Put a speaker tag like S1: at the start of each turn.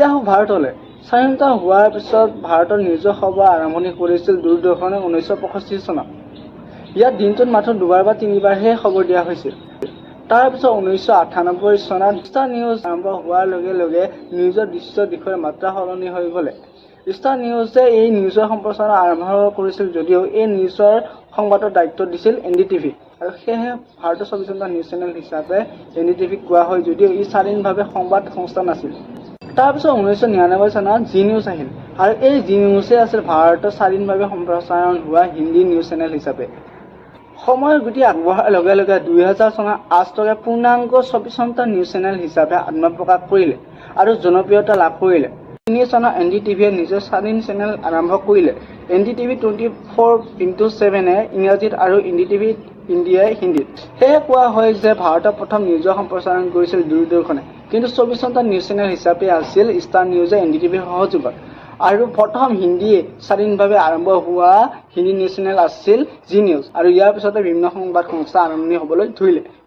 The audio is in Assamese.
S1: ভাৰতলৈ স্বাধীনতা হোৱাৰ পিছত ভাৰতৰ নিজৰ খবৰ আৰম্ভণি কৰিছিল দূৰদৰ্শনে 1965 চনত। ইয়াত দিনটোত মাত্ৰ দুবাৰ বা তিনিবাৰহে খবৰ দিয়া হৈছিল। তাৰ পিছত 1998 চনত ষ্টাৰ নিউজ আৰম্ভ হোৱাৰ লগে লগে নিউজৰ দৃশ্য দিশৰ মাত্ৰা সলনি হৈ গ'লে। ষ্টাৰ নিউজে এই নিউজৰ সম্প্ৰচাৰ আৰম্ভ কৰিছিল যদিও এই নিউজৰ সংবাদৰ দায়িত্ব দিছিল NDTV আৰু সেয়েহে ভাৰতৰ 24 ঘণ্টা নিউজ চেনেল হিচাপে NDTV কোৱা হয় যদিও ই স্বাধীনভাৱে সংবাদ সংস্থা নাছিল। তাৰপিছত 1999 চনত জি নিউজ আহিল আৰু এই জি নিউজে আছিল ভাৰতৰ স্বাধীনভাৱে সম্প্ৰচাৰণ হোৱা হিন্দী নিউজ চেনেল হিচাপে। সময়ৰ গতি আগবঢ়াৰ লগে লগে 2000 চনত আজতকে পূৰ্ণাংগ 24 ঘণ্টা নিউজ চেনেল হিচাপে আত্মপ্ৰকাশ কৰিলে আৰু জনপ্ৰিয়তা লাভ কৰিলে। 2003 চনত NDTVয়ে নিজৰ স্বাধীন চেনেল আৰম্ভ কৰিলে। NDTV 24x7 ইংৰাজীত আৰু NDTV ইণ্ডিয়াই হিন্দীত। সেয়ে কোৱা হয় যে ভাৰতৰ প্ৰথম নিউজৰ সম্প্ৰচাৰণ কৰিছিল দূৰদৰ্শনে, কিন্তু 24 ঘণ্টা নিউজ চেনেল হিচাপে আছিল ষ্টাৰ নিউজে NDTVৰ সহযোগত। আৰু প্ৰথম হিন্দী স্বাধীনভাৱে আৰম্ভ হোৱা হিন্দী নিউজ চেনেল আছিল জি নিউজ আৰু ইয়াৰ পিছতে বিভিন্ন সংবাদ সংস্থা আৰম্ভণি হ'বলৈ ধৰিলে।